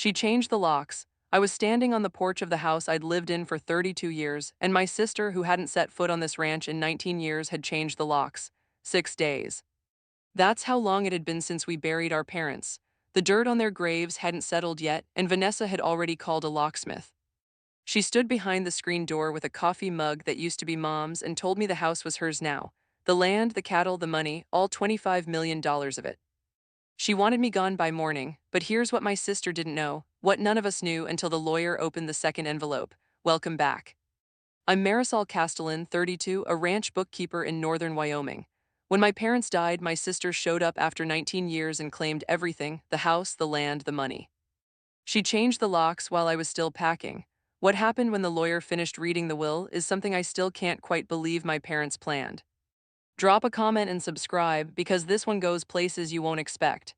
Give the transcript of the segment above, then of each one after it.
She changed the locks. I was standing on the porch of the house I'd lived in for 32 years, and my sister, who hadn't set foot on this ranch in 19 years, had changed the locks. 6 days. That's how long it had been since we buried our parents. The dirt on their graves hadn't settled yet, and Vanessa had already called a locksmith. She stood behind the screen door with a coffee mug that used to be Mom's and told me the house was hers now. The land, the cattle, the money, all $25 million of it. She wanted me gone by morning, but here's what my sister didn't know, what none of us knew until the lawyer opened the second envelope. Welcome back. I'm Marisol Castellan, 32, a ranch bookkeeper in northern Wyoming. When my parents died, my sister showed up after 19 years and claimed everything: the house, the land, the money. She changed the locks while I was still packing. What happened when the lawyer finished reading the will is something I still can't quite believe my parents planned. Drop a comment and subscribe because this one goes places you won't expect.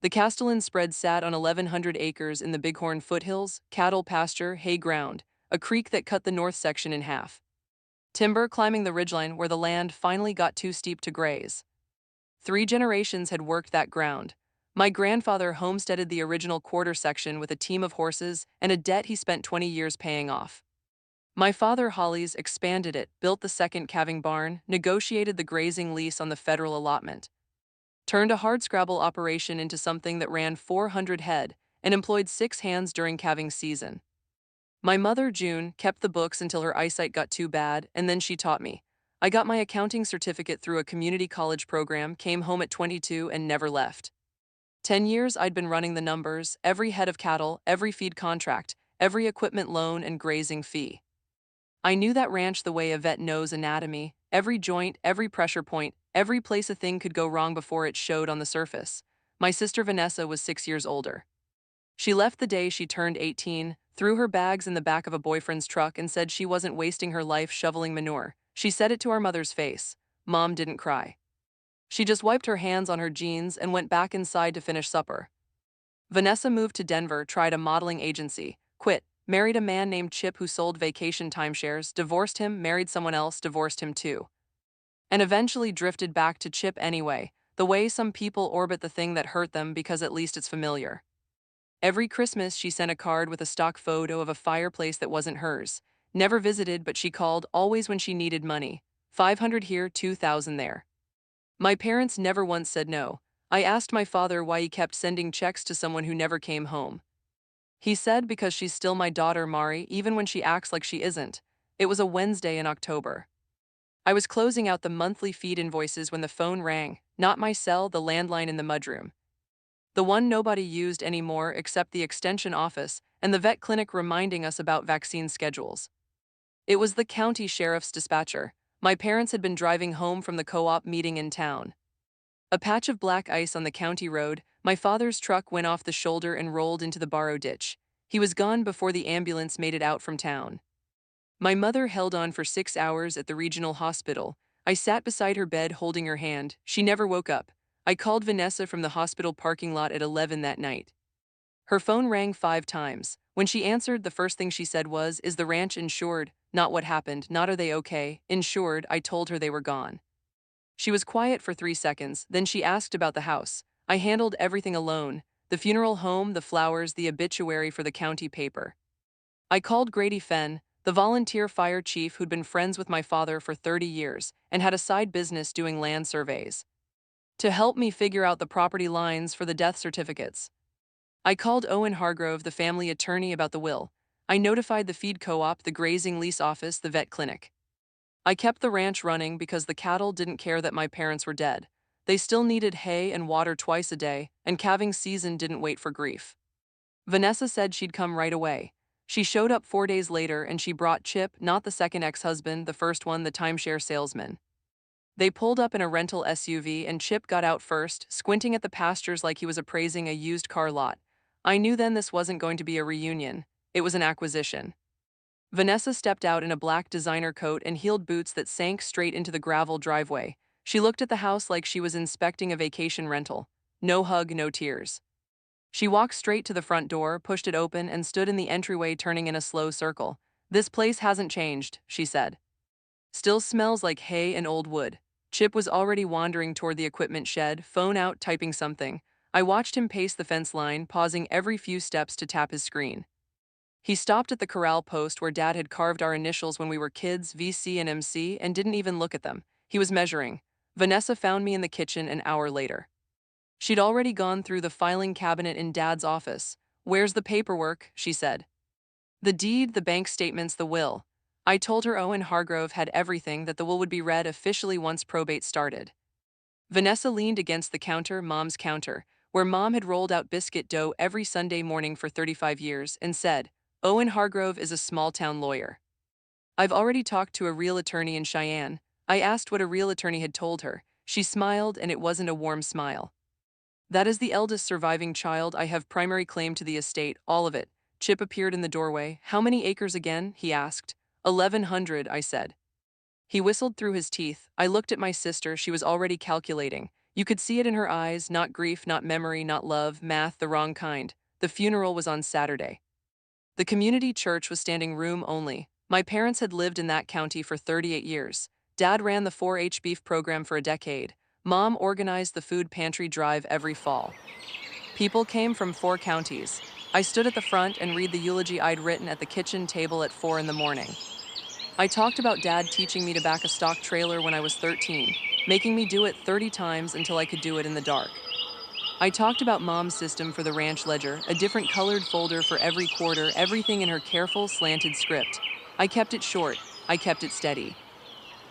The Castellan spread sat on 1,100 acres in the Bighorn foothills, cattle pasture, hay ground, a creek that cut the north section in half. Timber climbing the ridgeline where the land finally got too steep to graze. 3 generations had worked that ground. My grandfather homesteaded the original quarter section with a team of horses and a debt he spent 20 years paying off. My father Hollies expanded it, built the second calving barn, negotiated the grazing lease on the federal allotment, turned a hardscrabble operation into something that ran 400 head and employed 6 hands during calving season. My mother, June, kept the books until her eyesight got too bad, and then she taught me. I got my accounting certificate through a community college program, came home at 22, and never left. 10 years I'd been running the numbers, every head of cattle, every feed contract, every equipment loan and grazing fee. I knew that ranch the way a vet knows anatomy, every joint, every pressure point, every place a thing could go wrong before it showed on the surface. My sister Vanessa was 6 years older. She left the day she turned 18, threw her bags in the back of a boyfriend's truck, and said she wasn't wasting her life shoveling manure. She said it to our mother's face. Mom didn't cry. She just wiped her hands on her jeans and went back inside to finish supper. Vanessa moved to Denver, tried a modeling agency, quit, married a man named Chip who sold vacation timeshares, divorced him, married someone else, divorced him too, and eventually drifted back to Chip anyway, the way some people orbit the thing that hurt them because at least it's familiar. Every Christmas she sent a card with a stock photo of a fireplace that wasn't hers. Never visited, but she called always when she needed money. 500 here, 2,000 there. My parents never once said no. I asked my father why he kept sending checks to someone who never came home. He said because she's still my daughter, Mari, even when she acts like she isn't. It was a Wednesday in October. I was closing out the monthly feed invoices when the phone rang, not my cell, the landline in the mudroom. The one nobody used anymore except the extension office and the vet clinic reminding us about vaccine schedules. It was the county sheriff's dispatcher. My parents had been driving home from the co-op meeting in town. A patch of black ice on the county road, my father's truck went off the shoulder and rolled into the borrow ditch. He was gone before the ambulance made it out from town. My mother held on for 6 hours at the regional hospital. I sat beside her bed holding her hand. She never woke up. I called Vanessa from the hospital parking lot at 11 that night. Her phone rang 5 times. When she answered, the first thing she said was, "Is the ranch insured?" Not what happened, not are they okay. Insured. I told her they were gone. She was quiet for 3 seconds, then she asked about the house. I handled everything alone: the funeral home, the flowers, the obituary for the county paper. I called Grady Fenn, the volunteer fire chief who'd been friends with my father for 30 years and had a side business doing land surveys, to help me figure out the property lines for the death certificates. I called Owen Hargrove, the family attorney, about the will. I notified the feed co-op, the grazing lease office, the vet clinic. I kept the ranch running because the cattle didn't care that my parents were dead. They still needed hay and water twice a day, and calving season didn't wait for grief. Vanessa said she'd come right away. She showed up 4 days later and she brought Chip, not the second ex-husband, the first one, the timeshare salesman. They pulled up in a rental SUV and Chip got out first, squinting at the pastures like he was appraising a used car lot. I knew then this wasn't going to be a reunion. It was an acquisition. Vanessa stepped out in a black designer coat and heeled boots that sank straight into the gravel driveway. She looked at the house like she was inspecting a vacation rental. No hug, no tears. She walked straight to the front door, pushed it open, and stood in the entryway turning in a slow circle. "This place hasn't changed," she said. "Still smells like hay and old wood." Chip was already wandering toward the equipment shed, phone out, typing something. I watched him pace the fence line, pausing every few steps to tap his screen. He stopped at the corral post where Dad had carved our initials when we were kids, VC and MC, and didn't even look at them. He was measuring. Vanessa found me in the kitchen an hour later. She'd already gone through the filing cabinet in Dad's office. "Where's the paperwork?" she said. "The deed, the bank statements, the will." I told her Owen Hargrove had everything, that the will would be read officially once probate started. Vanessa leaned against the counter, Mom's counter, where Mom had rolled out biscuit dough every Sunday morning for 35 years, and said, "Owen Hargrove is a small-town lawyer. I've already talked to a real attorney in Cheyenne." I asked what a real attorney had told her. She smiled, and it wasn't a warm smile. "That is the eldest surviving child. I have primary claim to the estate, all of it." Chip appeared in the doorway. "How many acres again?" he asked. 1,100, I said. He whistled through his teeth. I looked at my sister. She was already calculating. You could see it in her eyes, not grief, not memory, not love, math, the wrong kind. The funeral was on Saturday. The community church was standing room only. My parents had lived in that county for 38 years. Dad ran the 4-H beef program for a decade. Mom organized the food pantry drive every fall. People came from 4 counties. I stood at the front and read the eulogy I'd written at the kitchen table at 4 in the morning. I talked about Dad teaching me to back a stock trailer when I was 13, making me do it 30 times until I could do it in the dark. I talked about Mom's system for the ranch ledger, a different colored folder for every quarter, everything in her careful, slanted script. I kept it short. I kept it steady.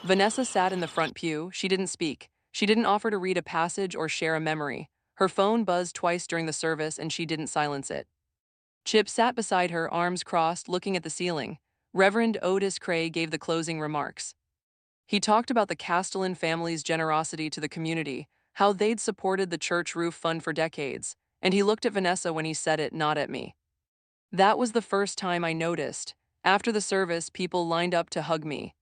Vanessa sat in the front pew. She didn't speak. She didn't offer to read a passage or share a memory. Her phone buzzed twice during the service, and she didn't silence it. Chip sat beside her, arms crossed, looking at the ceiling. Reverend Otis Cray gave the closing remarks. He talked about the Castellan family's generosity to the community, how they'd supported the church roof fund for decades, and he looked at Vanessa when he said it, not at me. That was the first time I noticed. After the service, people lined up to hug me.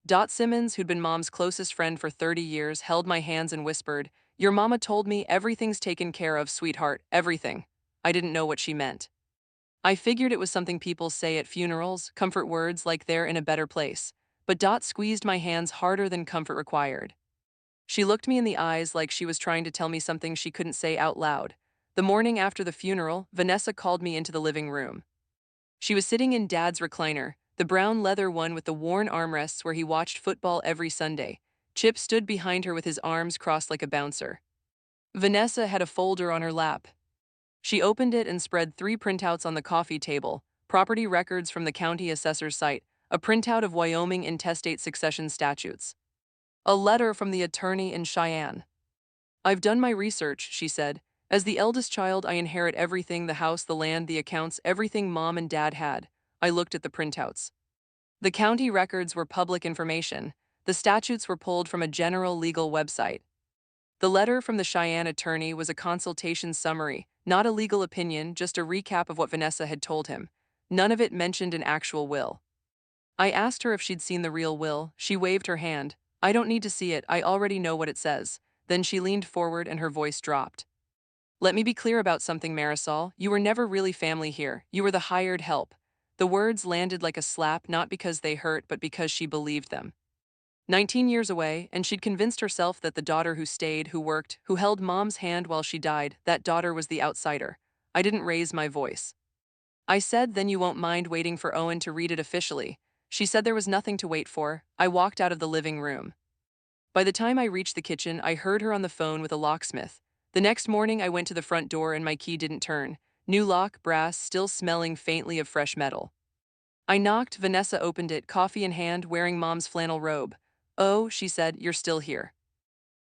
Dot Simmons, who'd been Mom's closest friend for 30 years, held my hands and whispered, "Your mama told me everything's taken care of, sweetheart, everything." I didn't know what she meant. I figured it was something people say at funerals, comfort words like they're in a better place. But Dot squeezed my hands harder than comfort required. She looked me in the eyes like she was trying to tell me something she couldn't say out loud. The morning after the funeral, Vanessa called me into the living room. She was sitting in Dad's recliner, the brown leather one with the worn armrests where he watched football every Sunday. Chip stood behind her with his arms crossed like a bouncer. Vanessa had a folder on her lap. She opened it and spread 3 printouts on the coffee table: property records from the county assessor's site, a printout of Wyoming intestate succession statutes, a letter from the attorney in Cheyenne. "I've done my research," she said. "As the eldest child, I inherit everything: the house, the land, the accounts, everything Mom and Dad had." I looked at the printouts. The county records were public information. The statutes were pulled from a general legal website. The letter from the Cheyenne attorney was a consultation summary, not a legal opinion, just a recap of what Vanessa had told him. None of it mentioned an actual will. I asked her if she'd seen the real will. She waved her hand. "I don't need to see it, I already know what it says." Then she leaned forward and her voice dropped. "Let me be clear about something, Marisol. You were never really family here. You were the hired help." The words landed like a slap, not because they hurt, but because she believed them. 19 years away, and she'd convinced herself that the daughter who stayed, who worked, who held Mom's hand while she died, that daughter was the outsider. I didn't raise my voice. I said, "Then you won't mind waiting for Owen to read it officially." She said there was nothing to wait for. I walked out of the living room. By the time I reached the kitchen, I heard her on the phone with a locksmith. The next morning, I went to the front door and my key didn't turn. New lock, brass, still smelling faintly of fresh metal. I knocked. Vanessa opened it, coffee in hand, wearing Mom's flannel robe. "Oh," she said, "you're still here.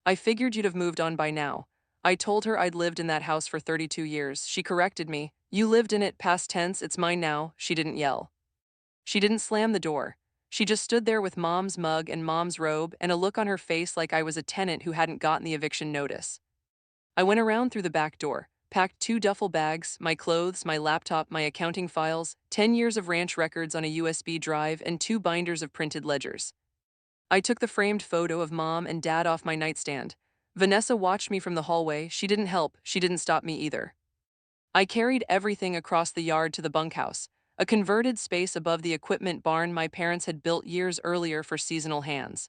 I figured you'd have moved on by now." I told her I'd lived in that house for 32 years. She corrected me. "You lived in it, past tense, it's mine now." She didn't yell. She didn't slam the door. She just stood there with Mom's mug and Mom's robe and a look on her face like I was a tenant who hadn't gotten the eviction notice. I went around through the back door, packed 2 duffel bags, my clothes, my laptop, my accounting files, 10 years of ranch records on a USB drive, and 2 binders of printed ledgers. I took the framed photo of Mom and Dad off my nightstand. Vanessa watched me from the hallway. She didn't help. She didn't stop me either. I carried everything across the yard to the bunkhouse, a converted space above the equipment barn my parents had built years earlier for seasonal hands.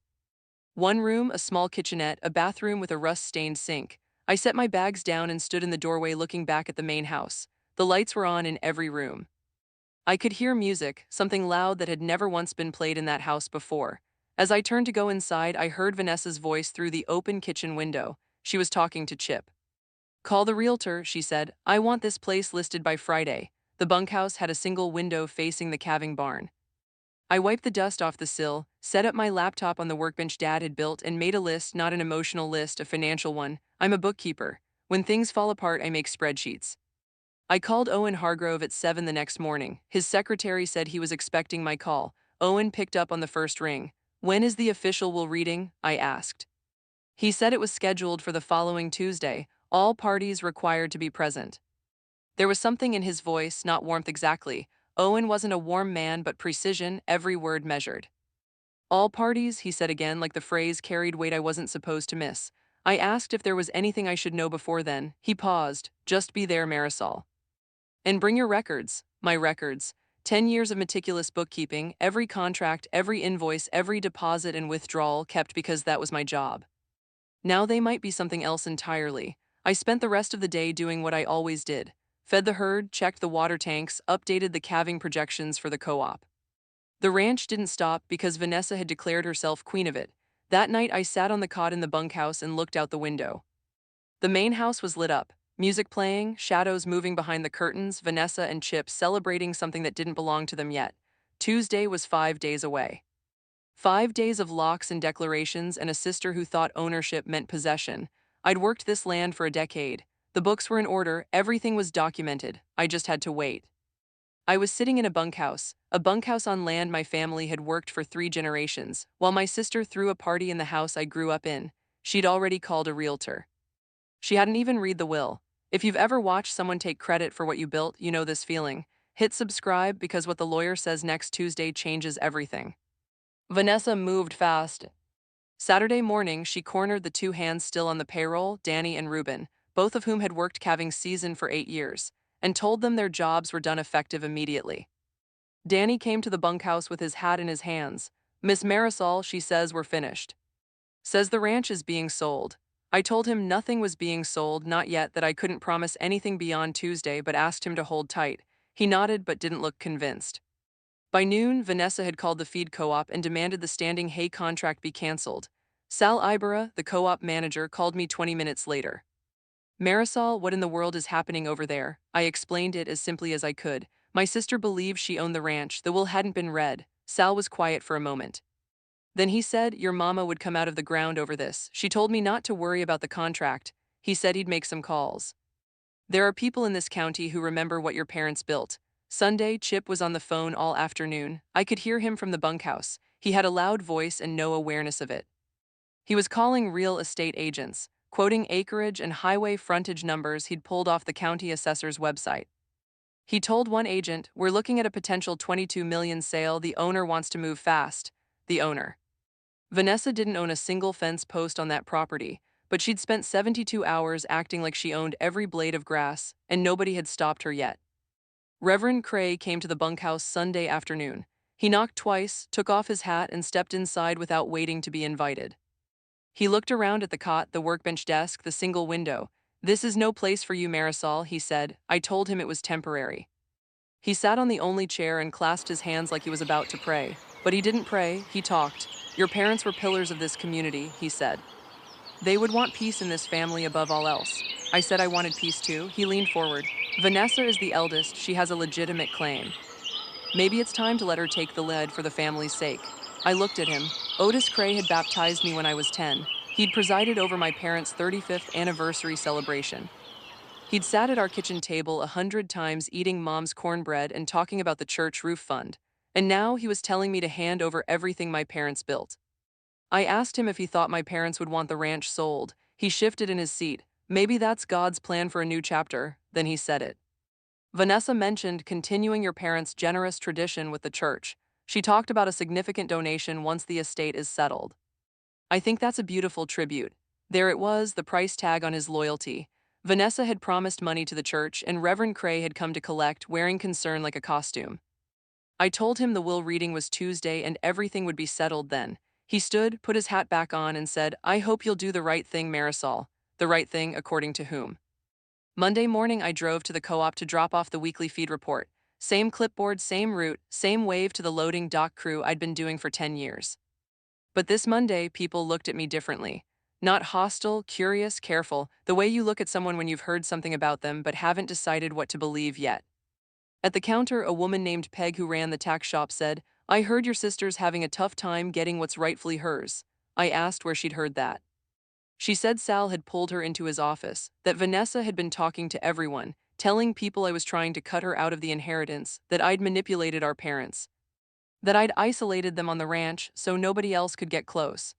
One room, a small kitchenette, a bathroom with a rust-stained sink. I set my bags down and stood in the doorway looking back at the main house. The lights were on in every room. I could hear music, something loud that had never once been played in that house before. As I turned to go inside, I heard Vanessa's voice through the open kitchen window. She was talking to Chip. "Call the realtor," she said. "I want this place listed by Friday." The bunkhouse had a single window facing the calving barn. I wiped the dust off the sill, set up my laptop on the workbench Dad had built, and made a list, not an emotional list, a financial one. I'm a bookkeeper. When things fall apart, I make spreadsheets. I called Owen Hargrove at 7 the next morning. His secretary said he was expecting my call. Owen picked up on the first ring. "When is the official will reading?" I asked. He said it was scheduled for the following Tuesday, all parties required to be present. There was something in his voice, not warmth exactly. Owen wasn't a warm man, but precision, every word measured. "All parties," he said again, like the phrase carried weight I wasn't supposed to miss. I asked if there was anything I should know before then. He paused. "Just be there, Marisol. And bring your records." My records. 10 years of meticulous bookkeeping, every contract, every invoice, every deposit and withdrawal kept because that was my job. Now they might be something else entirely. I spent the rest of the day doing what I always did. Fed the herd, checked the water tanks, updated the calving projections for the co-op. The ranch didn't stop because Vanessa had declared herself queen of it. That night I sat on the cot in the bunkhouse and looked out the window. The main house was lit up. Music playing, shadows moving behind the curtains, Vanessa and Chip celebrating something that didn't belong to them yet. Tuesday was 5 days away. 5 days of locks and declarations and a sister who thought ownership meant possession. I'd worked this land for a decade. The books were in order, everything was documented. I just had to wait. I was sitting in a bunkhouse on land my family had worked for 3 generations, while my sister threw a party in the house I grew up in. She'd already called a realtor. She hadn't even read the will. If you've ever watched someone take credit for what you built, you know this feeling. Hit subscribe because what the lawyer says next Tuesday changes everything. Vanessa moved fast. Saturday morning, she cornered the 2 hands still on the payroll, Danny and Ruben, both of whom had worked calving season for 8 years, and told them their jobs were done effective immediately. Danny came to the bunkhouse with his hat in his hands. "Miss Marisol," she says, "we're finished. Says the ranch is being sold." I told him nothing was being sold, not yet, that I couldn't promise anything beyond Tuesday, but asked him to hold tight. He nodded but didn't look convinced. By noon, Vanessa had called the feed co-op and demanded the standing hay contract be canceled. Sal Ibera, the co-op manager, called me 20 minutes later. "Marisol, what in the world is happening over there?" I explained it as simply as I could. My sister believed she owned the ranch. The will hadn't been read. Sal was quiet for a moment. Then he said, "Your mama would come out of the ground over this. She told me not to worry about the contract." He said he'd make some calls. "There are people in this county who remember what your parents built." Sunday, Chip was on the phone all afternoon. I could hear him from the bunkhouse. He had a loud voice and no awareness of it. He was calling real estate agents, quoting acreage and highway frontage numbers he'd pulled off the county assessor's website. He told one agent, "We're looking at a potential 22 million sale. The owner wants to move fast." The owner. Vanessa didn't own a single fence post on that property, but she'd spent 72 hours acting like she owned every blade of grass, and nobody had stopped her yet. Reverend Cray came to the bunkhouse Sunday afternoon. He knocked twice, took off his hat, and stepped inside without waiting to be invited. He looked around at the cot, the workbench desk, the single window. "This is no place for you, Marisol," he said. I told him it was temporary. He sat on the only chair and clasped his hands like he was about to pray. But he didn't pray, he talked. "Your parents were pillars of this community," he said. "They would want peace in this family above all else." I said I wanted peace too. He leaned forward. "Vanessa is the eldest. She has a legitimate claim. Maybe it's time to let her take the lead for the family's sake." I looked at him. Otis Cray had baptized me when I was 10. He'd presided over my parents' 35th anniversary celebration. He'd sat at our kitchen table 100 times eating Mom's cornbread and talking about the church roof fund. And now he was telling me to hand over everything my parents built. I asked him if he thought my parents would want the ranch sold. He shifted in his seat. "Maybe that's God's plan for a new chapter." Then he said it. "Vanessa mentioned continuing your parents' generous tradition with the church. She talked about a significant donation once the estate is settled. I think that's a beautiful tribute." There it was, the price tag on his loyalty. Vanessa had promised money to the church, and Reverend Cray had come to collect, wearing concern like a costume. I told him the will reading was Tuesday and everything would be settled then. He stood, put his hat back on, and said, "I hope you'll do the right thing, Marisol." The right thing according to whom? Monday morning, I drove to the co-op to drop off the weekly feed report. Same clipboard, same route, same wave to the loading dock crew I'd been doing for 10 years. But this Monday, people looked at me differently. Not hostile, curious, careful, the way you look at someone when you've heard something about them but haven't decided what to believe yet. At the counter, a woman named Peg who ran the tack shop said, "I heard your sister's having a tough time getting what's rightfully hers." I asked where she'd heard that. She said Sal had pulled her into his office, that Vanessa had been talking to everyone, telling people I was trying to cut her out of the inheritance, that I'd manipulated our parents, that I'd isolated them on the ranch so nobody else could get close.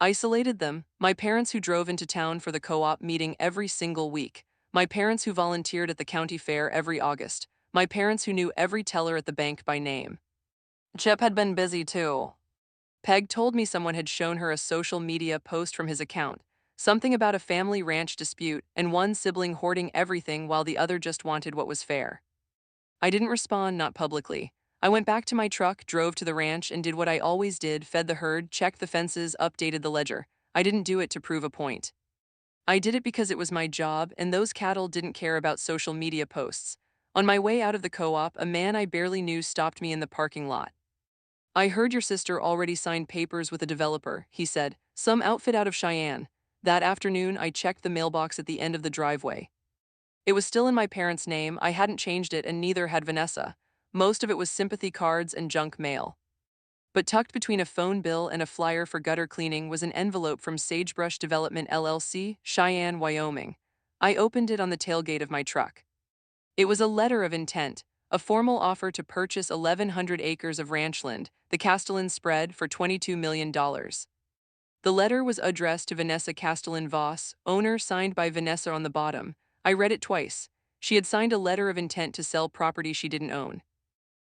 Isolated them, my parents who drove into town for the co-op meeting every single week, my parents who volunteered at the county fair every August, my parents who knew every teller at the bank by name. Chip had been busy too. Peg told me someone had shown her a social media post from his account, something about a family ranch dispute and one sibling hoarding everything while the other just wanted what was fair. I didn't respond, not publicly. I went back to my truck, drove to the ranch, and did what I always did: fed the herd, checked the fences, updated the ledger. I didn't do it to prove a point. I did it because it was my job, and those cattle didn't care about social media posts. On my way out of the co-op, a man I barely knew stopped me in the parking lot. "I heard your sister already signed papers with a developer," he said, "some outfit out of Cheyenne." That afternoon, I checked the mailbox at the end of the driveway. It was still in my parents' name, I hadn't changed it, and neither had Vanessa. Most of it was sympathy cards and junk mail. But tucked between a phone bill and a flyer for gutter cleaning was an envelope from Sagebrush Development LLC, Cheyenne, Wyoming. I opened it on the tailgate of my truck. It was a letter of intent, a formal offer to purchase 1,100 acres of ranchland, the Castellan spread, for $22 million. The letter was addressed to Vanessa Castellan Voss, owner, signed by Vanessa on the bottom. I read it twice. She had signed a letter of intent to sell property she didn't own.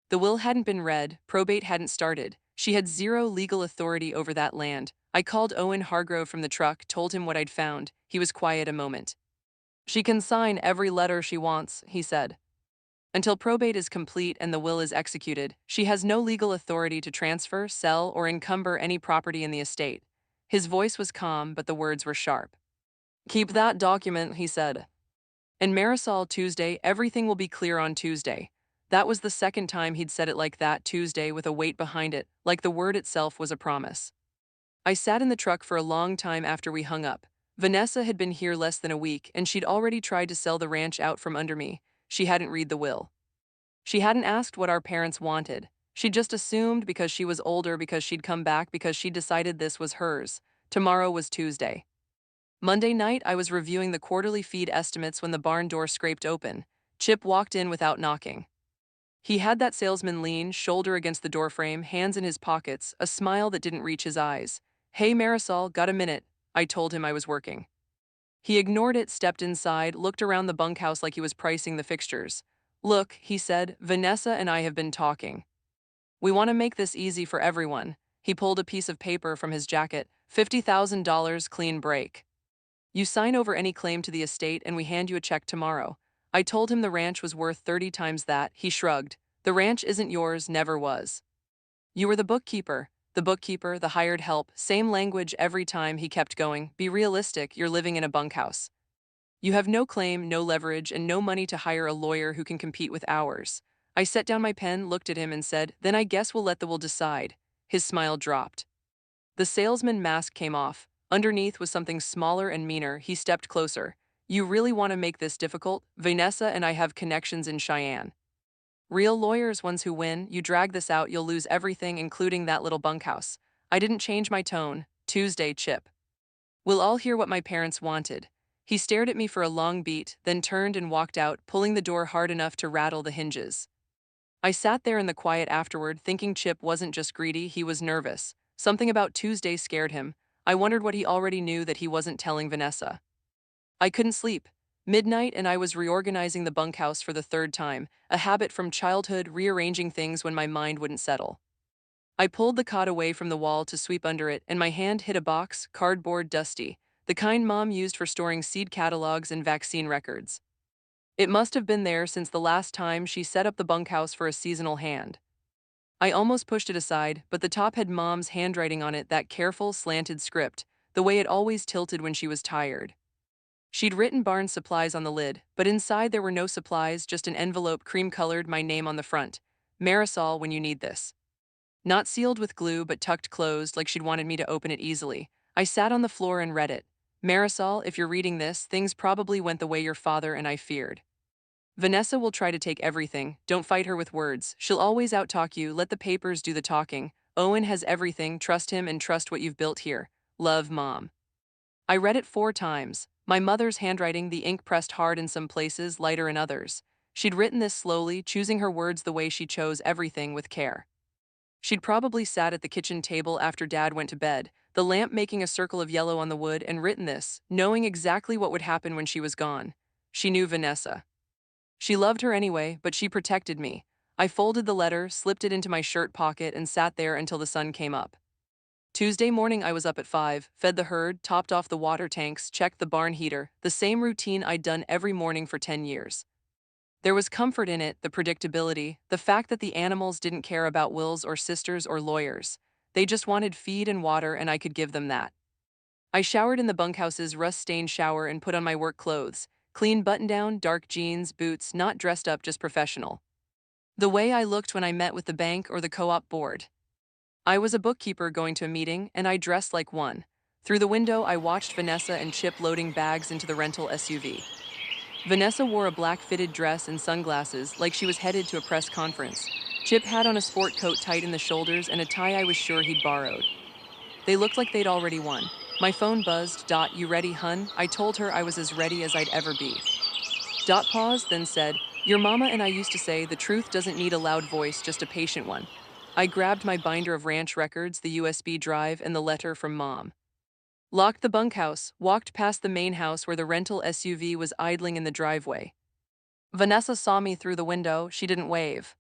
The will hadn't been read, probate hadn't started. She had zero legal authority over that land. I called Owen Hargrove from the truck, told him what I'd found. He was quiet a moment. "She can sign every letter she wants," he said. "Until probate is complete and the will is executed, she has no legal authority to transfer, sell, or encumber any property in the estate." His voice was calm, but the words were sharp. "Keep that document," he said. "And Marisol, Tuesday, everything will be clear on Tuesday." That was the second time he'd said it like that, Tuesday, with a weight behind it, like the word itself was a promise. I sat in the truck for a long time after we hung up. Vanessa had been here less than a week, and she'd already tried to sell the ranch out from under me. She hadn't read the will. She hadn't asked what our parents wanted. She just assumed because she was older, because she'd come back, because she decided this was hers. Tomorrow was Tuesday. Monday night, I was reviewing the quarterly feed estimates when the barn door scraped open. Chip walked in without knocking. He had that salesman lean, shoulder against the doorframe, hands in his pockets, a smile that didn't reach his eyes. "Hey Marisol, got a minute?" I told him I was working. He ignored it, stepped inside, looked around the bunkhouse like he was pricing the fixtures. "Look," he said, "Vanessa and I have been talking. We want to make this easy for everyone." He pulled a piece of paper from his jacket. $50,000 clean break. "You sign over any claim to the estate and we hand you a check tomorrow." I told him the ranch was worth 30 times that. He shrugged. "The ranch isn't yours, never was. You were the bookkeeper." The bookkeeper, the hired help, same language every time. He kept going. "Be realistic, you're living in a bunkhouse. You have no claim, no leverage, and no money to hire a lawyer who can compete with ours." I set down my pen, looked at him, and said, "Then I guess we'll let the will decide." His smile dropped. The salesman mask came off. Underneath was something smaller and meaner. He stepped closer. "You really want to make this difficult? Vanessa and I have connections in Cheyenne. Real lawyers, ones who win. You drag this out, you'll lose everything, including that little bunkhouse." I didn't change my tone. "Tuesday, Chip. We'll all hear what my parents wanted." He stared at me for a long beat, then turned and walked out, pulling the door hard enough to rattle the hinges. I sat there in the quiet afterward, thinking Chip wasn't just greedy, he was nervous. Something about Tuesday scared him. I wondered what he already knew that he wasn't telling Vanessa. I couldn't sleep. Midnight, and I was reorganizing the bunkhouse for the third time, a habit from childhood, rearranging things when my mind wouldn't settle. I pulled the cot away from the wall to sweep under it, and my hand hit a box, cardboard, dusty, the kind Mom used for storing seed catalogs and vaccine records. It must have been there since the last time she set up the bunkhouse for a seasonal hand. I almost pushed it aside, but the top had Mom's handwriting on it, that careful, slanted script, the way it always tilted when she was tired. She'd written Barnes Supplies on the lid, but inside there were no supplies, just an envelope cream-colored, my name on the front. Marisol, when you need this. Not sealed with glue, but tucked closed like she'd wanted me to open it easily. I sat on the floor and read it. Marisol, if you're reading this, things probably went the way your father and I feared. Vanessa will try to take everything. Don't fight her with words. She'll always outtalk you. Let the papers do the talking. Owen has everything. Trust him and trust what you've built here. Love, Mom. I read it 4 times. My mother's handwriting, the ink pressed hard in some places, lighter in others. She'd written this slowly, choosing her words the way she chose everything with care. She'd probably sat at the kitchen table after Dad went to bed, the lamp making a circle of yellow on the wood, and written this, knowing exactly what would happen when she was gone. She knew Vanessa. She loved her anyway, but she protected me. I folded the letter, slipped it into my shirt pocket, and sat there until the sun came up. Tuesday morning I was up at 5, fed the herd, topped off the water tanks, checked the barn heater, the same routine I'd done every morning for 10 years. There was comfort in it, the predictability, the fact that the animals didn't care about wills or sisters or lawyers. They just wanted feed and water, and I could give them that. I showered in the bunkhouse's rust-stained shower and put on my work clothes. Clean button-down, dark jeans, boots, not dressed up, just professional. The way I looked when I met with the bank or the co-op board. I was a bookkeeper going to a meeting, and I dressed like one. Through the window, I watched Vanessa and Chip loading bags into the rental SUV. Vanessa wore a black fitted dress and sunglasses like she was headed to a press conference. Chip had on a sport coat tight in the shoulders and a tie I was sure he'd borrowed. They looked like they'd already won. My phone buzzed. Dot, you ready, hun? I told her I was as ready as I'd ever be. Dot paused, then said, your mama and I used to say the truth doesn't need a loud voice, just a patient one. I grabbed my binder of ranch records, the USB drive, and the letter from Mom. Locked the bunkhouse, walked past the main house where the rental SUV was idling in the driveway. Vanessa saw me through the window. She didn't wave.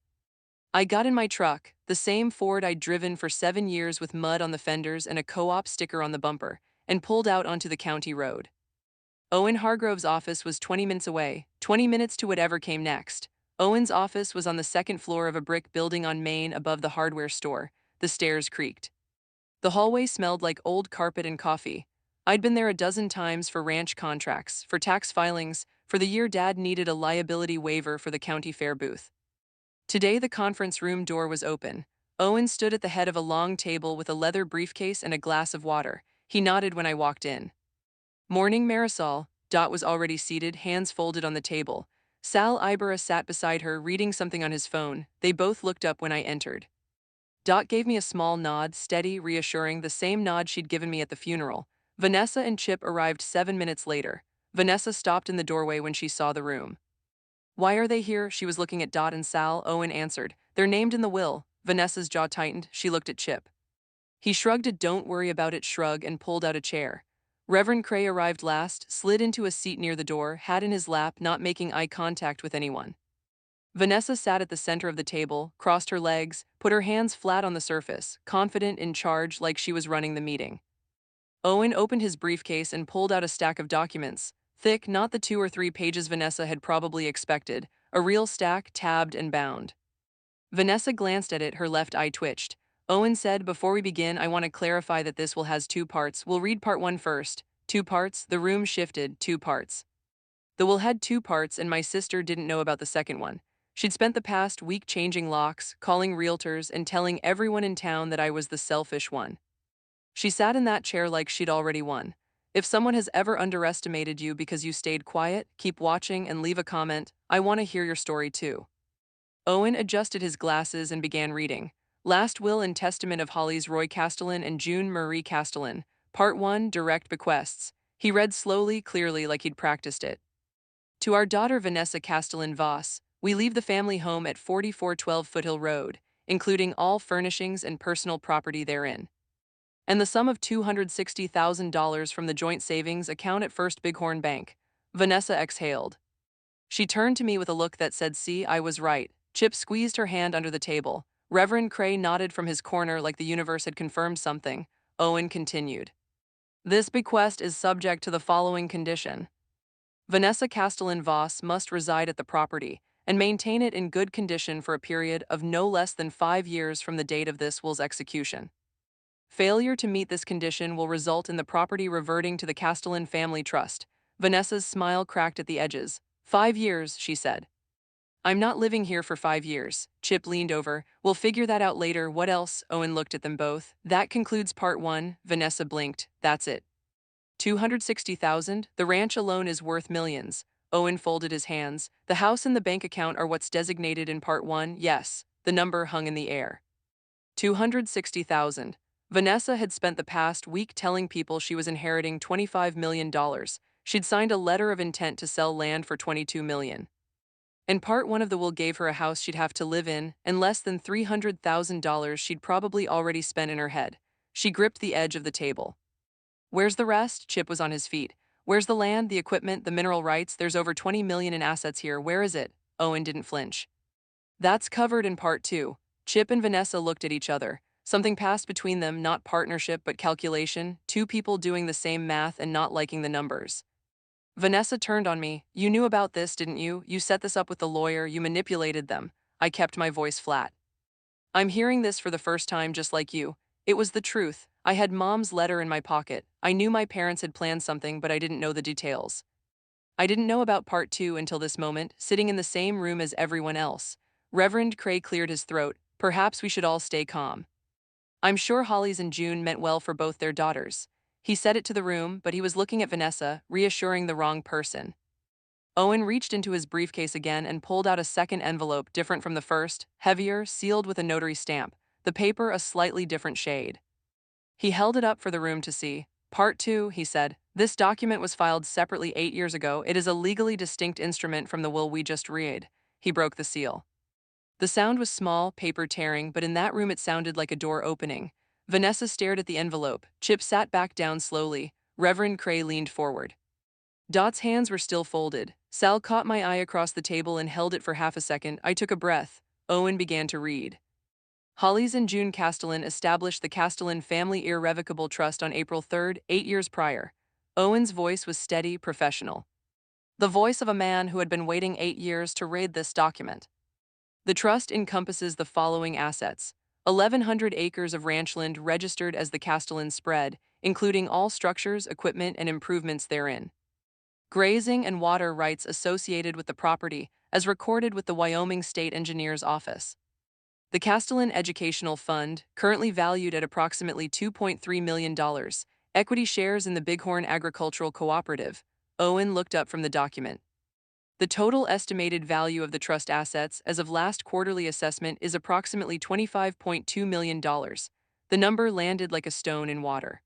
I got in my truck, the same Ford I'd driven for 7 years with mud on the fenders and a co-op sticker on the bumper, and pulled out onto the county road. Owen Hargrove's office was 20 minutes away, 20 minutes to whatever came next. Owen's office was on the second floor of a brick building on Main above the hardware store. The stairs creaked. The hallway smelled like old carpet and coffee. I'd been there a dozen times for ranch contracts, for tax filings, for the year Dad needed a liability waiver for the county fair booth. Today the conference room door was open. Owen stood at the head of a long table with a leather briefcase and a glass of water. He nodded when I walked in. Morning, Marisol. Dot was already seated, hands folded on the table. Sal Ibera sat beside her, reading something on his phone. They both looked up when I entered. Dot gave me a small nod, steady, reassuring, the same nod she'd given me at the funeral. Vanessa and Chip arrived 7 minutes later. Vanessa stopped in the doorway when she saw the room. Why are they here? She was looking at Dot and Sal. Owen answered. They're named in the will. Vanessa's jaw tightened. She looked at Chip. He shrugged a don't worry about it shrug and pulled out a chair. Reverend Cray arrived last, slid into a seat near the door, hat in his lap, not making eye contact with anyone. Vanessa sat at the center of the table, crossed her legs, put her hands flat on the surface, confident, in charge, like she was running the meeting. Owen opened his briefcase and pulled out a stack of documents. Thick, not the 2 or 3 pages Vanessa had probably expected, a real stack, tabbed and bound. Vanessa glanced at it, her left eye twitched. Owen said, before we begin, I want to clarify that this will has 2 parts. We'll read part 1 first. 2 parts, the room shifted, 2 parts. The will had 2 parts, and my sister didn't know about the second one. She'd spent the past week changing locks, calling realtors, and telling everyone in town that I was the selfish one. She sat in that chair like she'd already won. If someone has ever underestimated you because you stayed quiet, keep watching and leave a comment. I want to hear your story too. Owen adjusted his glasses and began reading. Last Will and Testament of Holly's Roy Castellan and June Marie Castellan. Part 1, Direct Bequests. He read slowly, clearly, like he'd practiced it. To our daughter Vanessa Castellan Voss, we leave the family home at 4412 Foothill Road, including all furnishings and personal property therein, and the sum of $260,000 from the joint savings account at First Bighorn Bank. Vanessa exhaled. She turned to me with a look that said, see, I was right. Chip squeezed her hand under the table. Reverend Cray nodded from his corner like the universe had confirmed something. Owen continued. This bequest is subject to the following condition. Vanessa Castellan Voss must reside at the property and maintain it in good condition for a period of no less than 5 years from the date of this will's execution. Failure to meet this condition will result in the property reverting to the Castellan Family Trust. Vanessa's smile cracked at the edges. 5 years, she said. I'm not living here for 5 years. Chip leaned over. We'll figure that out later. What else? Owen looked at them both. That concludes part one. Vanessa blinked. That's it. 260,000? The ranch alone is worth millions. Owen folded his hands. The house and the bank account are what's designated in part one. Yes. The number hung in the air. 260,000. Vanessa had spent the past week telling people she was inheriting $25 million. She'd signed a letter of intent to sell land for $22 million. And part one of the will gave her a house she'd have to live in, and less than $300,000 she'd probably already spent in her head. She gripped the edge of the table. Where's the rest? Chip was on his feet. Where's the land, the equipment, the mineral rights? There's over 20 million in assets here. Where is it? Owen didn't flinch. That's covered in part two. Chip and Vanessa looked at each other. Something passed between them, not partnership but calculation, two people doing the same math and not liking the numbers. Vanessa turned on me. You knew about this, didn't you? You set this up with the lawyer, you manipulated them. I kept my voice flat. I'm hearing this for the first time just like you. It was the truth. I had Mom's letter in my pocket. I knew my parents had planned something, but I didn't know the details. I didn't know about part two until this moment, sitting in the same room as everyone else. Reverend Cray cleared his throat. Perhaps we should all stay calm. I'm sure Holly's and June meant well for both their daughters. He said it to the room, but he was looking at Vanessa, reassuring the wrong person. Owen reached into his briefcase again and pulled out a second envelope different from the first, heavier, sealed with a notary stamp, the paper a slightly different shade. He held it up for the room to see. Part 2, he said. This document was filed separately 8 years ago. It is a legally distinct instrument from the will we just read. He broke the seal. The sound was small, paper tearing, but in that room it sounded like a door opening. Vanessa stared at the envelope. Chip sat back down slowly. Reverend Cray leaned forward. Dot's hands were still folded. Sal caught my eye across the table and held it for half a second. I took a breath. Owen began to read. Hollies and June Castellan established the Castellan Family Irrevocable Trust on April 3, 8 years prior. Owen's voice was steady, professional. The voice of a man who had been waiting 8 years to read this document. The trust encompasses the following assets: 1,100 acres of ranchland registered as the Castellan spread, including all structures, equipment, and improvements therein. Grazing and water rights associated with the property, as recorded with the Wyoming State Engineer's Office. The Castellan Educational Fund, currently valued at approximately $2.3 million, equity shares in the Bighorn Agricultural Cooperative. Owen looked up from the document. The total estimated value of the trust assets as of last quarterly assessment is approximately $25.2 million. The number landed like a stone in water.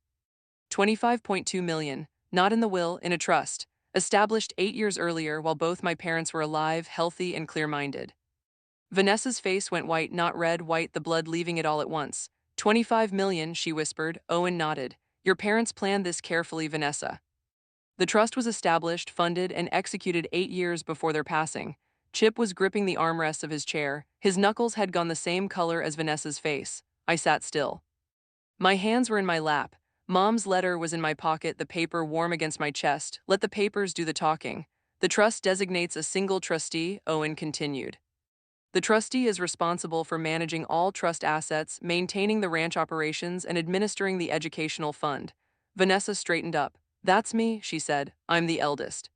25.2 million, not in the will, in a trust, established 8 years earlier while both my parents were alive, healthy, and clear-minded. Vanessa's face went white, not red, white, the blood leaving it all at once. 25 million, she whispered. Owen nodded. Your parents planned this carefully, Vanessa. The trust was established, funded, and executed 8 years before their passing. Chip was gripping the armrests of his chair. His knuckles had gone the same color as Vanessa's face. I sat still. My hands were in my lap. Mom's letter was in my pocket, the paper warm against my chest. Let the papers do the talking. The trust designates a single trustee, Owen continued. The trustee is responsible for managing all trust assets, maintaining the ranch operations, and administering the educational fund. Vanessa straightened up. That's me, she said. I'm the eldest.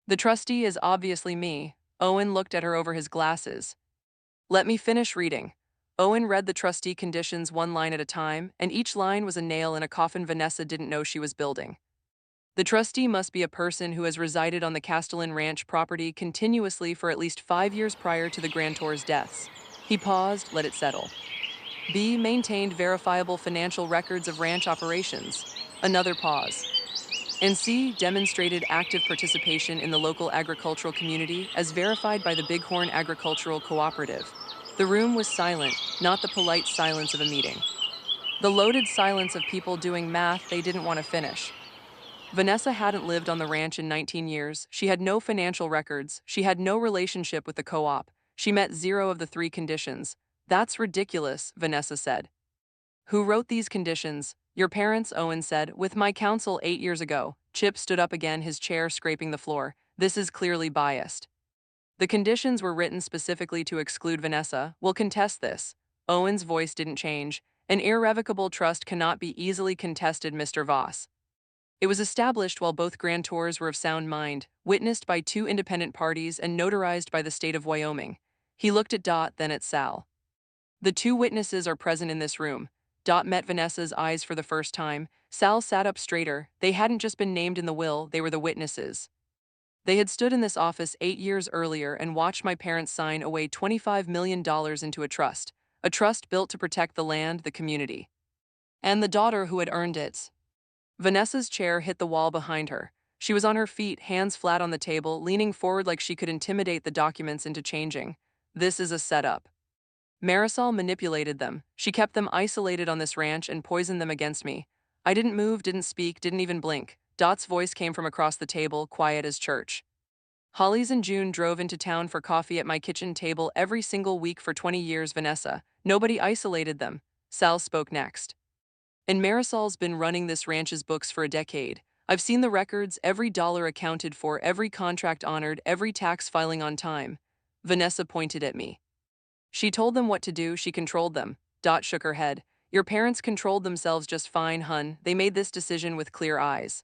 The trustee is obviously me. Owen looked at her over his glasses. Let me finish reading. Owen read the trustee conditions one line at a time, and each line was a nail in a coffin Vanessa didn't know she was building. The trustee must be a person who has resided on the Castellan Ranch property continuously for at least 5 years prior to the grantor's deaths. He paused, let it settle. B. Maintained verifiable financial records of ranch operations. Another pause. And C. Demonstrated active participation in the local agricultural community as verified by the Bighorn Agricultural Cooperative. The room was silent, not the polite silence of a meeting. The loaded silence of people doing math they didn't want to finish. Vanessa hadn't lived on the ranch in 19 years. She had no financial records. She had no relationship with the co-op. She met 0 of the 3 conditions. That's ridiculous, Vanessa said. Who wrote these conditions? Your parents, Owen said, with my counsel 8 years ago. Chip stood up again, his chair scraping the floor. This is clearly biased. The conditions were written specifically to exclude Vanessa. We'll contest this. Owen's voice didn't change. An irrevocable trust cannot be easily contested, Mr. Voss. It was established while both grantors were of sound mind, witnessed by two independent parties and notarized by the state of Wyoming. He looked at Dot, then at Sal. The two witnesses are present in this room. Dot met Vanessa's eyes for the first time. Sal sat up straighter. They hadn't just been named in the will, they were the witnesses. They had stood in this office 8 years earlier and watched my parents sign away $25 million into a trust built to protect the land, the community, and the daughter who had earned it. Vanessa's chair hit the wall behind her. She was on her feet, hands flat on the table, leaning forward like she could intimidate the documents into changing. This is a setup. Marisol manipulated them. She kept them isolated on this ranch and poisoned them against me. I didn't move, didn't speak, didn't even blink. Dot's voice came from across the table, quiet as church. Hollies and June drove into town for coffee at my kitchen table every single week for 20 years, Vanessa. Nobody isolated them. Sal spoke next. And Marisol's been running this ranch's books for a decade. I've seen the records, every dollar accounted for, every contract honored, every tax filing on time. Vanessa pointed at me. She told them what to do, she controlled them. Dot shook her head. Your parents controlled themselves just fine, hun. They made this decision with clear eyes.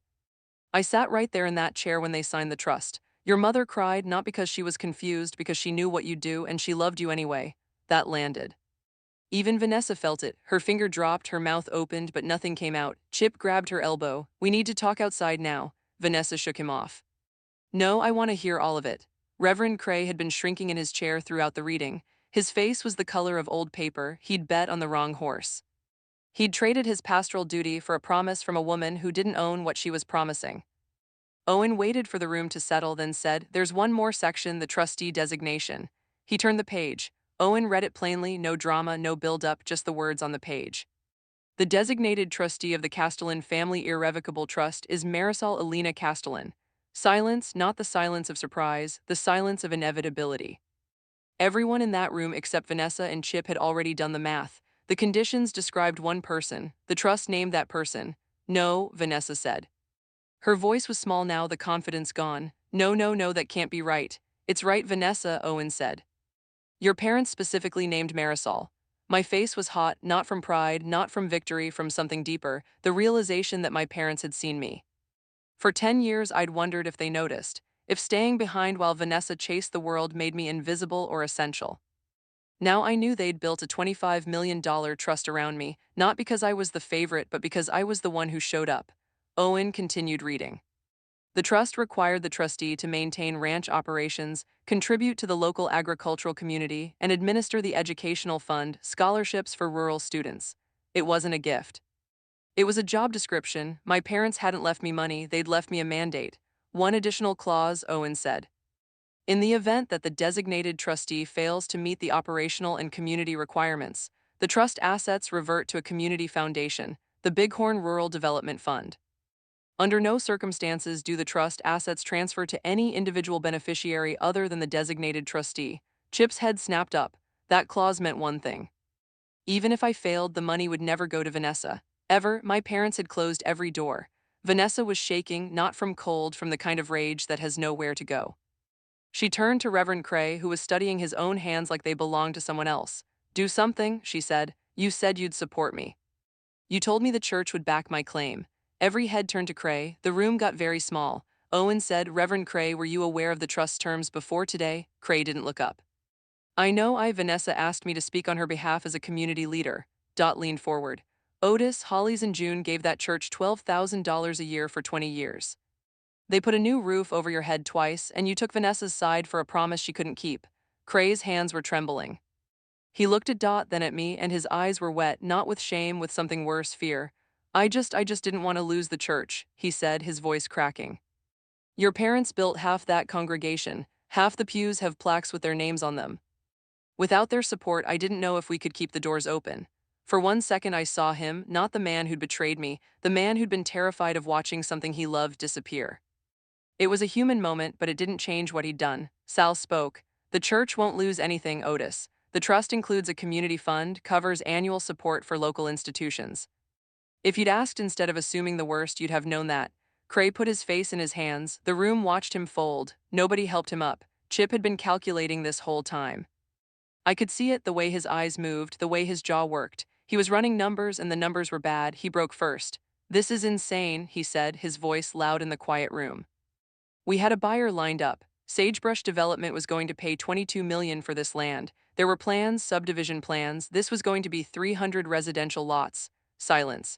I sat right there in that chair when they signed the trust. Your mother cried, not because she was confused, because she knew what you'd do and she loved you anyway. That landed. Even Vanessa felt it. Her finger dropped, her mouth opened, but nothing came out. Chip grabbed her elbow. We need to talk outside now. Vanessa shook him off. No, I want to hear all of it. Reverend Cray had been shrinking in his chair throughout the reading. His face was the color of old paper. He'd bet on the wrong horse. He'd traded his pastoral duty for a promise from a woman who didn't own what she was promising. Owen waited for the room to settle, then said, There's one more section, the trustee designation. He turned the page. Owen read it plainly, no drama, no build-up, just the words on the page. The designated trustee of the Castellan Family Irrevocable Trust is Marisol Elena Castellan. Silence, not the silence of surprise, the silence of inevitability. Everyone in that room except Vanessa and Chip had already done the math. The conditions described one person. The trust named that person. No, Vanessa said. Her voice was small now, the confidence gone. No, no, no, that can't be right. It's right, Vanessa, Owen said. Your parents specifically named Marisol. My face was hot, not from pride, not from victory, from something deeper, the realization that my parents had seen me. For 10 years I'd wondered if they noticed, if staying behind while Vanessa chased the world made me invisible or essential. Now I knew they'd built a $25 million trust around me, not because I was the favorite but because I was the one who showed up. Owen continued reading. The trust required the trustee to maintain ranch operations, contribute to the local agricultural community, and administer the educational fund, scholarships for rural students. It wasn't a gift. It was a job description. My parents hadn't left me money, they'd left me a mandate. One additional clause, Owen said. In the event that the designated trustee fails to meet the operational and community requirements, the trust assets revert to a community foundation, the Bighorn Rural Development Fund. Under no circumstances do the trust assets transfer to any individual beneficiary other than the designated trustee. Chip's head snapped up. That clause meant one thing. Even if I failed, the money would never go to Vanessa. Ever, my parents had closed every door. Vanessa was shaking, not from cold, from the kind of rage that has nowhere to go. She turned to Reverend Cray, who was studying his own hands like they belonged to someone else. Do something, she said. You said you'd support me. You told me the church would back my claim. Every head turned to Cray. The room got very small. Owen said, Reverend Cray, were you aware of the trust terms before today? Cray didn't look up. I know Vanessa asked me to speak on her behalf as a community leader. Dot leaned forward. Otis, Hollies and June gave that church $12,000 a year for 20 years. They put a new roof over your head twice, and you took Vanessa's side for a promise she couldn't keep. Cray's hands were trembling. He looked at Dot, then at me, and his eyes were wet, not with shame, with something worse, fear. I just didn't want to lose the church, he said, his voice cracking. Your parents built half that congregation. Half the pews have plaques with their names on them. Without their support, I didn't know if we could keep the doors open. For 1 second I saw him, not the man who'd betrayed me, the man who'd been terrified of watching something he loved disappear. It was a human moment, but it didn't change what he'd done. Sal spoke. The church won't lose anything, Otis. The trust includes a community fund, covers annual support for local institutions. If you'd asked instead of assuming the worst, you'd have known that. Cray put his face in his hands. The room watched him fold. Nobody helped him up. Chip had been calculating this whole time. I could see it, the way his eyes moved, the way his jaw worked. He was running numbers and the numbers were bad. He broke first. This is insane, he said, his voice loud in the quiet room. We had a buyer lined up. Sagebrush Development was going to pay $22 million for this land. There were plans, subdivision plans. This was going to be 300 residential lots. Silence.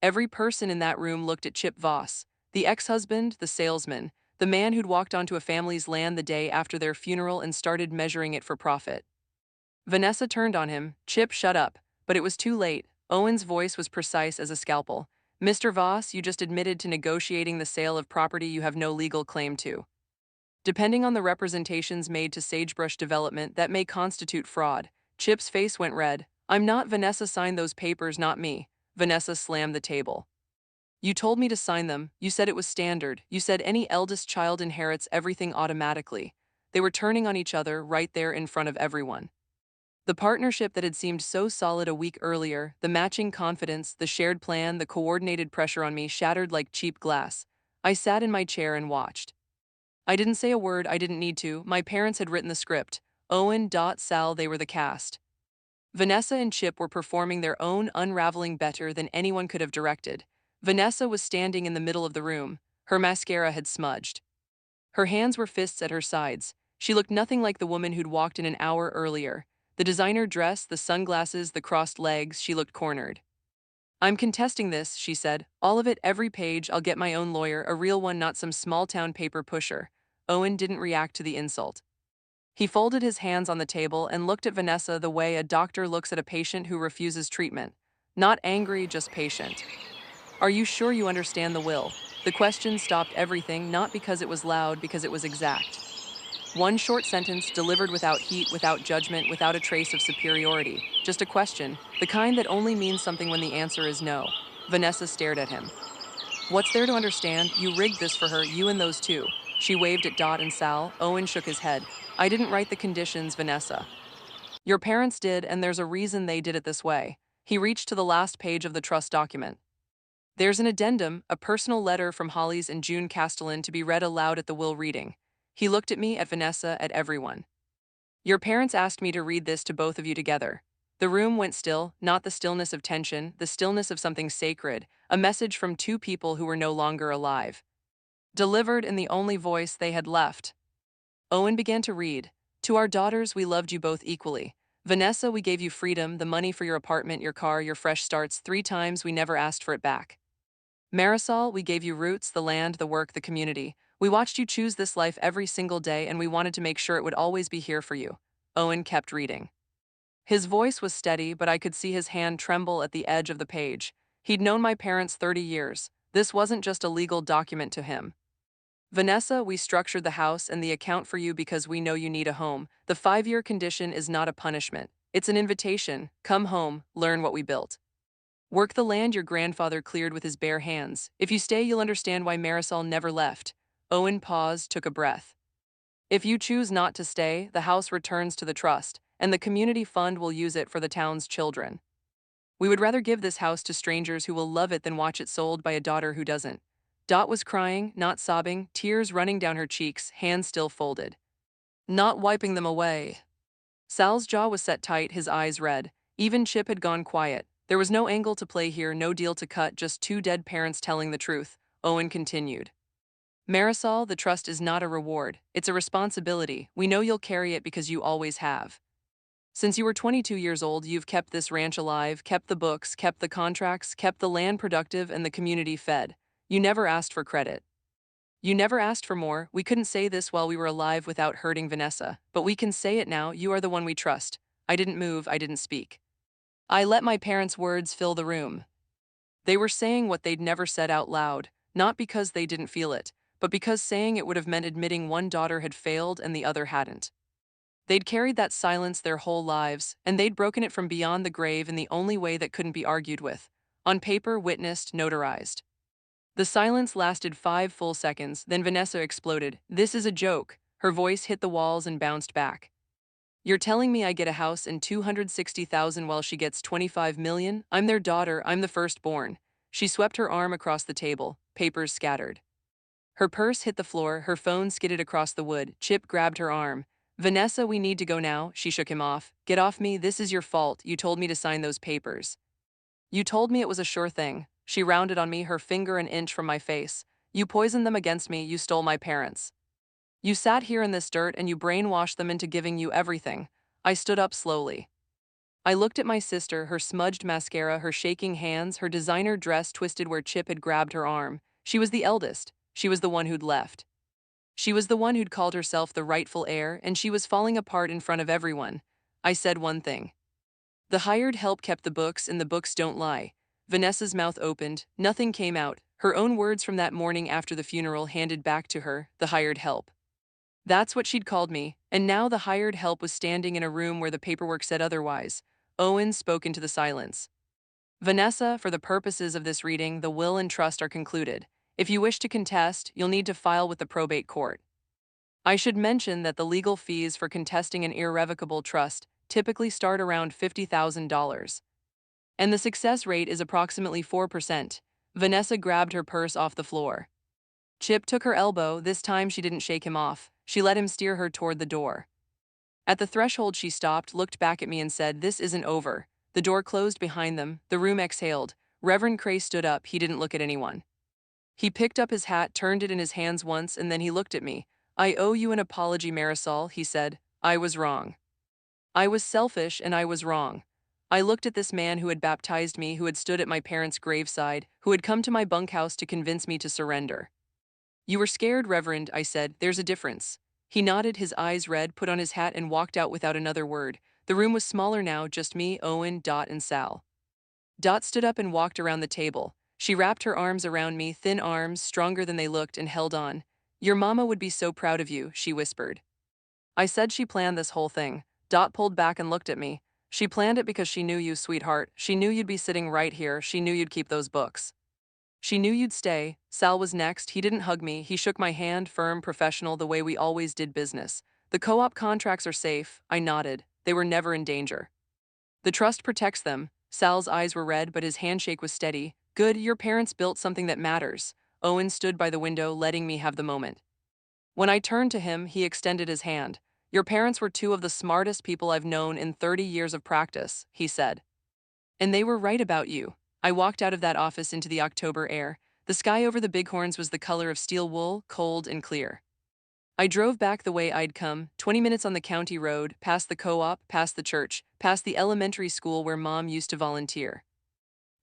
Every person in that room looked at Chip Voss, the ex-husband, the salesman, the man who'd walked onto a family's land the day after their funeral and started measuring it for profit. Vanessa turned on him. Chip, shut up. But it was too late. Owen's voice was precise as a scalpel. Mr. Voss, you just admitted to negotiating the sale of property you have no legal claim to. Depending on the representations made to Sagebrush Development, that may constitute fraud. Chip's face went red. I'm not. Vanessa signed those papers, not me. Vanessa slammed the table. You told me to sign them. You said it was standard. You said any eldest child inherits everything automatically. They were turning on each other right there in front of everyone. The partnership that had seemed so solid a week earlier, the matching confidence, the shared plan, the coordinated pressure on me shattered like cheap glass. I sat in my chair and watched. I didn't say a word. I didn't need to. My parents had written the script. Owen, Sal, they were the cast. Vanessa and Chip were performing their own unraveling better than anyone could have directed. Vanessa was standing in the middle of the room. Her mascara had smudged. Her hands were fists at her sides. She looked nothing like the woman who'd walked in an hour earlier. The designer dress, the sunglasses, the crossed legs, she looked cornered. I'm contesting this, she said. All of it, every page. I'll get my own lawyer, a real one, not some small-town paper pusher. Owen didn't react to the insult. He folded his hands on the table and looked at Vanessa the way a doctor looks at a patient who refuses treatment. Not angry, just patient. Are you sure you understand the will? The question stopped everything, not because it was loud, because it was exact. One short sentence delivered without heat, without judgment, without a trace of superiority. Just a question, the kind that only means something when the answer is no. Vanessa stared at him. What's there to understand? You rigged this for her, you and those two. She waved at Dot and Sal. Owen shook his head. I didn't write the conditions, Vanessa. Your parents did, and there's a reason they did it this way. He reached to the last page of the trust document. There's an addendum, a personal letter from Hollies and June Castellan to be read aloud at the will reading. He looked at me, at Vanessa, at everyone. Your parents asked me to read this to both of you together. The room went still, not the stillness of tension, the stillness of something sacred, a message from two people who were no longer alive. Delivered in the only voice they had left. Owen began to read. To our daughters, we loved you both equally. Vanessa, we gave you freedom, the money for your apartment, your car, your fresh starts. 3 times we never asked for it back. Marisol, we gave you roots, the land, the work, the community. We watched you choose this life every single day, and we wanted to make sure it would always be here for you. Owen kept reading. His voice was steady, but I could see his hand tremble at the edge of the page. He'd known my parents 30 years. This wasn't just a legal document to him. Vanessa, we structured the house and the account for you because we know you need a home. The 5-year condition is not a punishment. It's an invitation. Come home, learn what we built. Work the land your grandfather cleared with his bare hands. If you stay, you'll understand why Marisol never left. Owen paused, took a breath. If you choose not to stay, the house returns to the trust, and the community fund will use it for the town's children. We would rather give this house to strangers who will love it than watch it sold by a daughter who doesn't. Dot was crying, not sobbing, tears running down her cheeks, hands still folded. Not wiping them away. Sal's jaw was set tight, his eyes red. Even Chip had gone quiet. There was no angle to play here, no deal to cut, just two dead parents telling the truth. Owen continued. Marisol, the trust is not a reward. It's a responsibility. We know you'll carry it because you always have. Since you were 22 years old, you've kept this ranch alive, kept the books, kept the contracts, kept the land productive and the community fed. You never asked for credit. You never asked for more. We couldn't say this while we were alive without hurting Vanessa, but we can say it now. You are the one we trust. I didn't move, I didn't speak. I let my parents' words fill the room. They were saying what they'd never said out loud, not because they didn't feel it, but because saying it would have meant admitting one daughter had failed and the other hadn't. They'd carried that silence their whole lives, and they'd broken it from beyond the grave in the only way that couldn't be argued with. On paper, witnessed, notarized. The silence lasted 5 full seconds, then Vanessa exploded. This is a joke. Her voice hit the walls and bounced back. You're telling me I get a house and $260,000 while she gets $25 million? I'm their daughter, I'm the firstborn. She swept her arm across the table, papers scattered. Her purse hit the floor, her phone skidded across the wood. Chip grabbed her arm. Vanessa, we need to go now, she shook him off. Get off me, this is your fault, you told me to sign those papers. You told me it was a sure thing. She rounded on me, her finger an inch from my face. You poisoned them against me, you stole my parents. You sat here in this dirt and you brainwashed them into giving you everything. I stood up slowly. I looked at my sister, her smudged mascara, her shaking hands, her designer dress twisted where Chip had grabbed her arm. She was the eldest. She was the one who'd left. She was the one who'd called herself the rightful heir, and she was falling apart in front of everyone. I said one thing. The hired help kept the books, and the books don't lie. Vanessa's mouth opened. Nothing came out. Her own words from that morning after the funeral handed back to her, the hired help. That's what she'd called me, and now the hired help was standing in a room where the paperwork said otherwise. Owen spoke into the silence. Vanessa, for the purposes of this reading, the will and trust are concluded. If you wish to contest, you'll need to file with the probate court. I should mention that the legal fees for contesting an irrevocable trust typically start around $50,000. And the success rate is approximately 4%. Vanessa grabbed her purse off the floor. Chip took her elbow. This time she didn't shake him off. She let him steer her toward the door. At the threshold she stopped, looked back at me and said, "This isn't over." The door closed behind them. The room exhaled. Reverend Cray stood up. He didn't look at anyone. He picked up his hat, turned it in his hands once, and then he looked at me. "I owe you an apology, Marisol," he said. "I was wrong. I was selfish and I was wrong." I looked at this man who had baptized me, who had stood at my parents' graveside, who had come to my bunkhouse to convince me to surrender. "You were scared, Reverend," I said. "There's a difference." He nodded, his eyes red, put on his hat and walked out without another word. The room was smaller now, just me, Owen, Dot, and Sal. Dot stood up and walked around the table. She wrapped her arms around me, thin arms, stronger than they looked, and held on. "Your mama would be so proud of you," she whispered. I said she planned this whole thing. Dot pulled back and looked at me. "She planned it because she knew you, sweetheart. She knew you'd be sitting right here. She knew you'd keep those books. She knew you'd stay." Sal was next. He didn't hug me. He shook my hand, firm, professional, the way we always did business. "The co-op contracts are safe." I nodded. "They were never in danger. The trust protects them." Sal's eyes were red, but his handshake was steady. "Good, your parents built something that matters." Owen stood by the window, letting me have the moment. When I turned to him, he extended his hand. "Your parents were two of the smartest people I've known in 30 years of practice," he said. "And they were right about you." I walked out of that office into the October air. The sky over the bighorns was the color of steel wool, cold and clear. I drove back the way I'd come, 20 minutes on the county road, past the co-op, past the church, past the elementary school where Mom used to volunteer.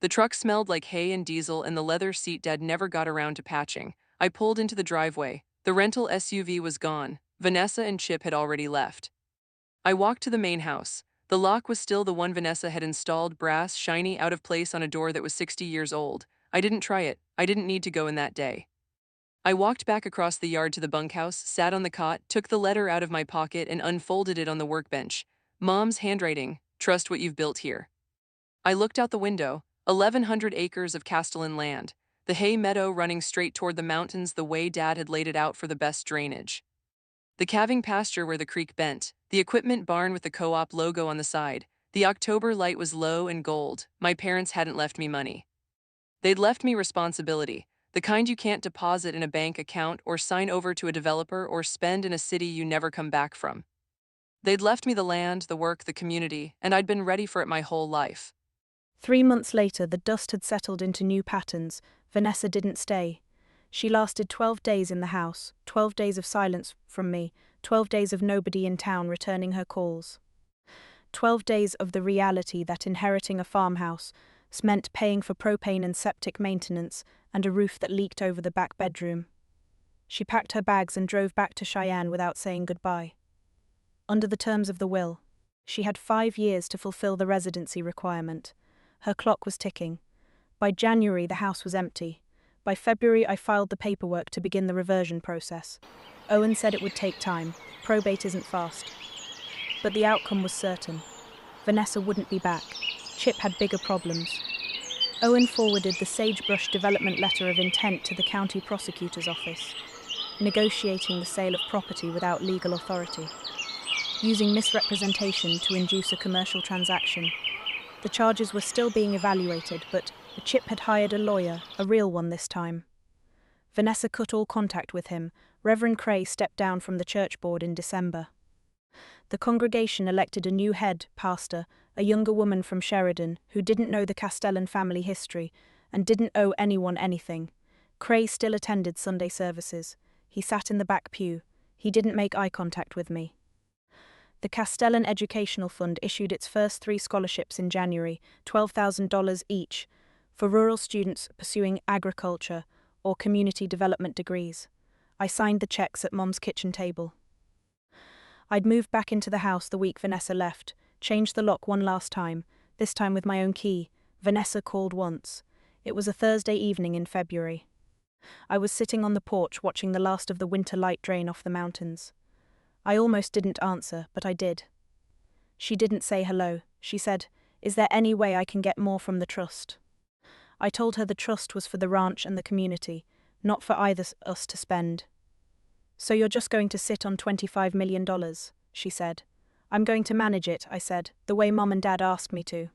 The truck smelled like hay and diesel, and the leather seat Dad never got around to patching. I pulled into the driveway. The rental SUV was gone. Vanessa and Chip had already left. I walked to the main house. The lock was still the one Vanessa had installed, brass, shiny, out of place on a door that was 60 years old. I didn't try it. I didn't need to go in that day. I walked back across the yard to the bunkhouse, sat on the cot, took the letter out of my pocket and unfolded it on the workbench. Mom's handwriting. "Trust what you've built here." I looked out the window. 1,100 acres of Castellan land. The hay meadow running straight toward the mountains the way Dad had laid it out for the best drainage. The calving pasture where the creek bent, the equipment barn with the co-op logo on the side. The October light was low and gold. My parents hadn't left me money. They'd left me responsibility, the kind you can't deposit in a bank account or sign over to a developer or spend in a city you never come back from. They'd left me the land, the work, the community, and I'd been ready for it my whole life. 3 months later, the dust had settled into new patterns. Vanessa didn't stay. She lasted 12 days in the house, 12 days of silence from me, 12 days of nobody in town returning her calls. 12 days of the reality that inheriting a farmhouse meant paying for propane and septic maintenance and a roof that leaked over the back bedroom. She packed her bags and drove back to Cheyenne without saying goodbye. Under the terms of the will, she had 5 years to fulfill the residency requirement. Her clock was ticking. By January, the house was empty. By February, I filed the paperwork to begin the reversion process. Owen said it would take time. Probate isn't fast. But the outcome was certain. Vanessa wouldn't be back. Chip had bigger problems. Owen forwarded the Sagebrush Development Letter of Intent to the county prosecutor's office, negotiating the sale of property without legal authority, using misrepresentation to induce a commercial transaction. The charges were still being evaluated, but Chip had hired a lawyer, a real one this time. Vanessa cut all contact with him. Reverend Cray stepped down from the church board in December. The congregation elected a new head pastor, a younger woman from Sheridan, who didn't know the Castellan family history and didn't owe anyone anything. Cray still attended Sunday services. He sat in the back pew. He didn't make eye contact with me. The Castellan Educational Fund issued its first 3 scholarships in January, $12,000 each, for rural students pursuing agriculture or community development degrees. I signed the checks at Mom's kitchen table. I'd moved back into the house the week Vanessa left, changed the lock one last time, this time with my own key. Vanessa called once. It was a Thursday evening in February. I was sitting on the porch watching the last of the winter light drain off the mountains. I almost didn't answer, but I did. She didn't say hello. She said, "Is there any way I can get more from the trust?" I told her the trust was for the ranch and the community, not for either us to spend. "So you're just going to sit on $25 million, she said. "I'm going to manage it," I said, "the way Mom and Dad asked me to."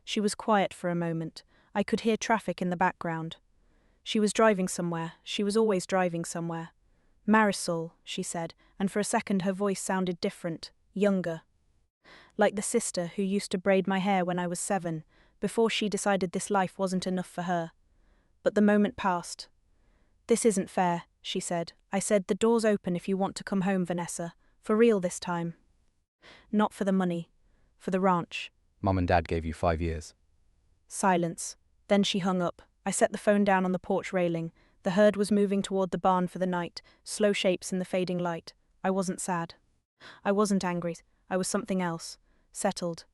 She was quiet for a moment. I could hear traffic in the background. She was driving somewhere. She was always driving somewhere. "Marisol," she said, and for a second her voice sounded different, younger. Like the sister who used to braid my hair when I was 7, before she decided this life wasn't enough for her. But the moment passed. "This isn't fair," she said. I said, "The door's open if you want to come home, Vanessa. For real this time. Not for the money. For the ranch." Mum and Dad gave you 5 years. Silence. Then she hung up. I set the phone down on the porch railing. The herd was moving toward the barn for the night, slow shapes in the fading light. I wasn't sad. I wasn't angry. I was something else. Settled.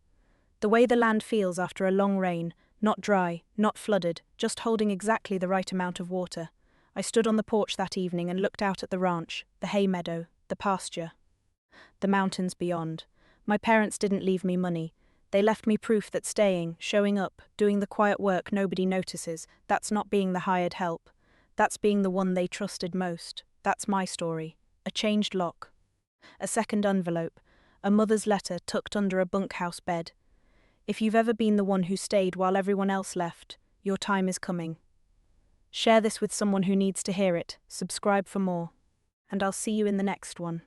The way the land feels after a long rain, not dry, not flooded, just holding exactly the right amount of water. I stood on the porch that evening and looked out at the ranch, the hay meadow, the pasture. The mountains beyond. My parents didn't leave me money. They left me proof that staying, showing up, doing the quiet work nobody notices, that's not being the hired help. That's being the one they trusted most. That's my story. A changed lock. A second envelope. A mother's letter tucked under a bunkhouse bed. If you've ever been the one who stayed while everyone else left, your time is coming. Share this with someone who needs to hear it. Subscribe for more. And I'll see you in the next one.